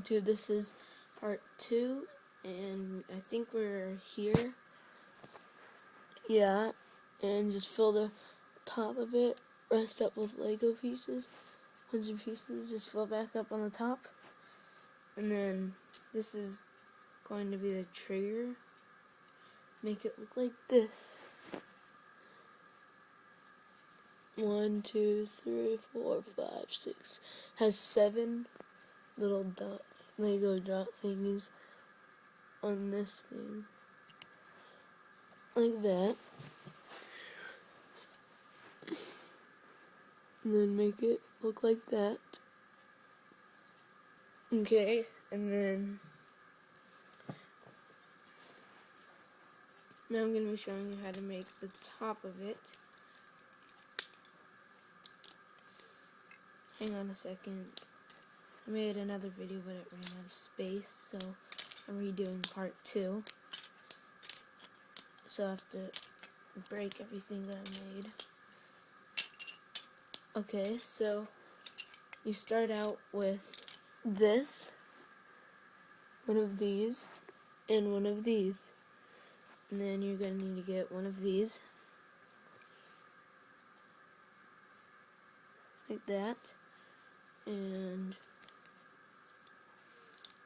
YouTube. This is part 2, and I think we're here. Yeah, and just fill the top of it, rest up with Lego pieces, 100 pieces, just fill back up on the top. And then this is going to be the trigger. Make it look like this. 1, 2, 3, 4, 5, 6. Has 7 little dots, Lego dot thingies on this thing. Like that. And then make it look like that. Okay, and then now I'm going to be showing you how to make the top of it. Hang on a second. I made another video, but it ran out of space, so I'm redoing part 2. So I have to break everything that I made. Okay, so you start out with this, one of these, and one of these. And then you're going to need to get one of these, like that, and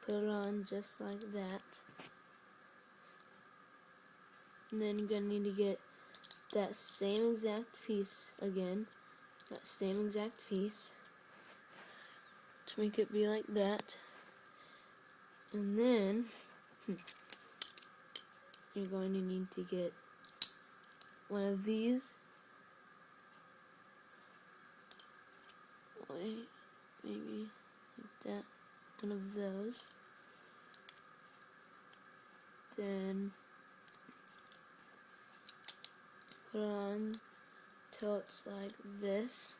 put it on just like that. And then you're going to need to get that same exact piece again, that same exact piece, to make it be like that. And then you're going to need to get one of these. Wait, maybe like that. One of those. Then put it on till it's like this.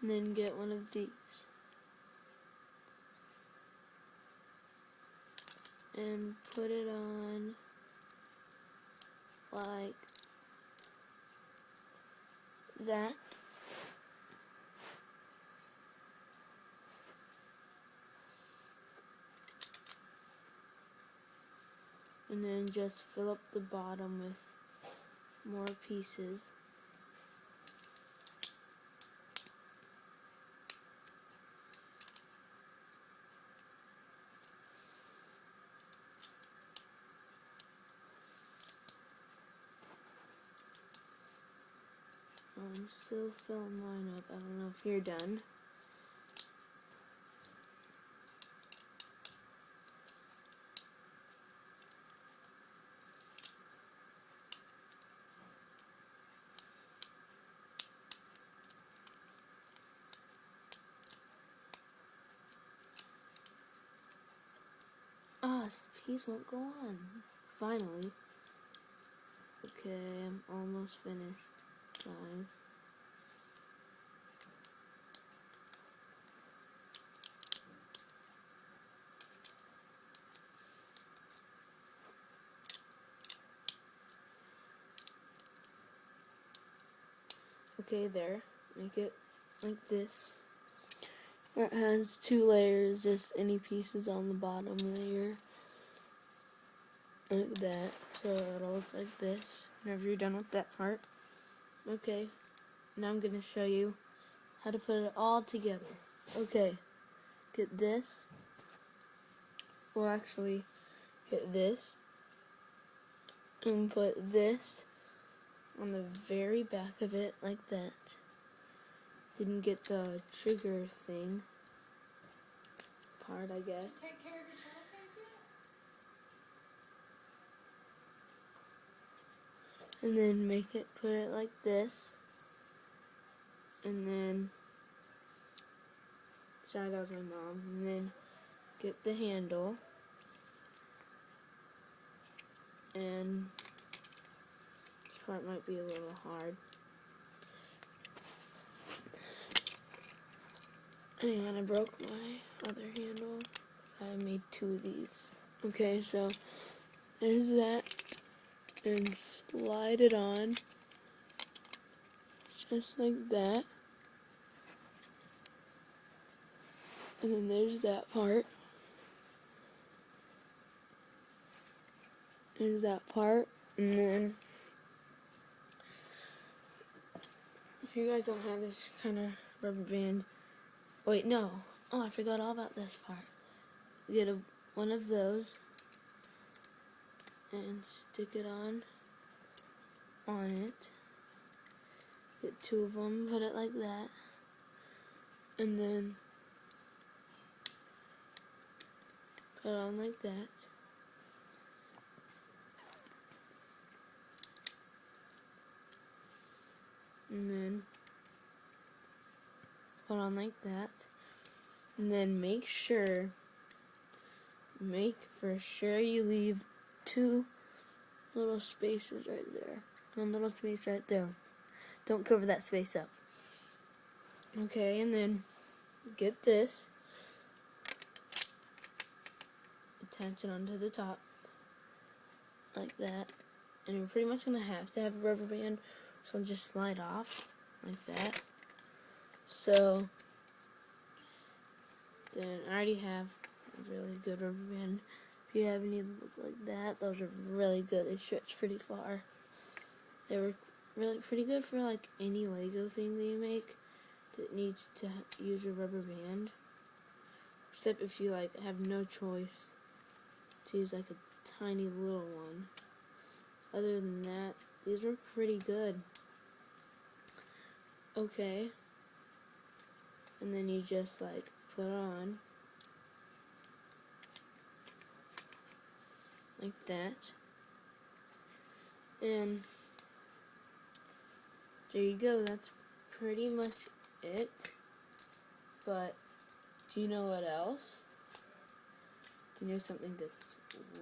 And then get one of these. And put it on like that. And then just fill up the bottom with more pieces. I'm still filling mine up. I don't know if you're done. This piece won't go on. Finally. Okay, I'm almost finished, guys. Okay, there. Make it like this. It has 2 layers, just any pieces on the bottom layer. Like that. So it'll look like this whenever you're done with that part. Okay, now I'm going to show you how to put it all together. Okay, get this. We'll actually get this. And put this on the very back of it like that. Didn't get the trigger thing part, I guess. Take care of your telephone yet? And then put it like this. And then, sorry, that was my mom. And then get the handle. And this part might be a little hard. Hang on, I broke my other handle. I made 2 of these. Okay, so there's that. And slide it on. Just like that. And then there's that part. There's that part. And then, if you guys don't have this kind of rubber band, wait, no. Oh, I forgot all about this part. Get one of those and stick it on it. Get two of them, put it like that, and then put it on like that. And then put on like that. And then make for sure you leave two little spaces right there. One little space right there. Don't cover that space up. Okay, and then get this. Attach it onto the top. Like that. And you're pretty much going to have a rubber band. So it'll just slide off. Like that. So, then I already have a really good rubber band. If you have any that look like that, those are really good. They stretch pretty far. They were really pretty good for like any Lego thing that you make that needs to use a rubber band. Except if you like have no choice to use like a tiny little one. Other than that, these are pretty good. Okay. And then you just like put it on. Like that. And there you go. That's pretty much it. But do you know what else? Do you know something that's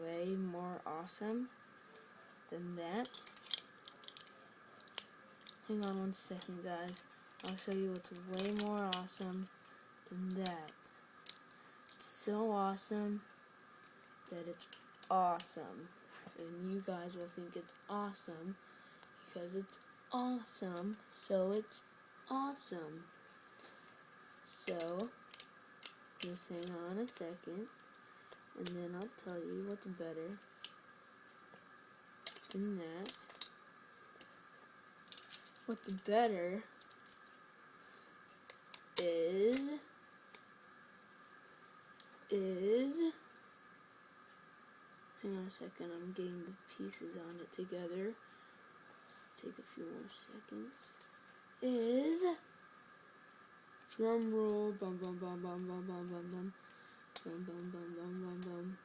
way more awesome than that? Hang on one second, guys. I'll show you what's way more awesome than that. It's so awesome that it's awesome. And you guys will think it's awesome because it's awesome. So it's awesome. So, just hang on a second. And then I'll tell you what's better than that. What's better is hang on a second, I'm getting the pieces on it together. Just take a few more seconds. Is drum roll, bum bum bum bum bum bum bum bum bum bum bum bum bum bum.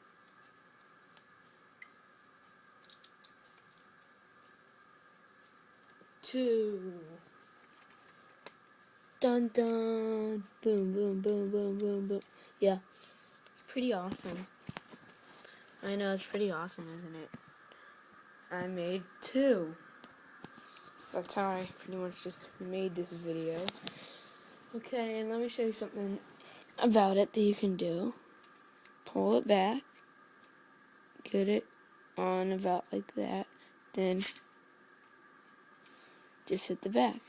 Two. Dun dun. Boom boom boom boom boom boom. Yeah, it's pretty awesome. I know, it's pretty awesome, isn't it? I made two. That's how I pretty much just made this video. Okay, and let me show you something about it that you can do. Pull it back. Get it on about like that. Then just hit the back.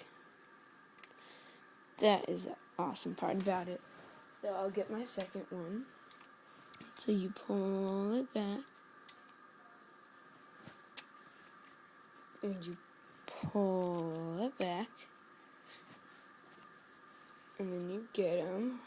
That is the awesome part about it. So I'll get my second one. So you pull it back. And you pull it back. And then you get them.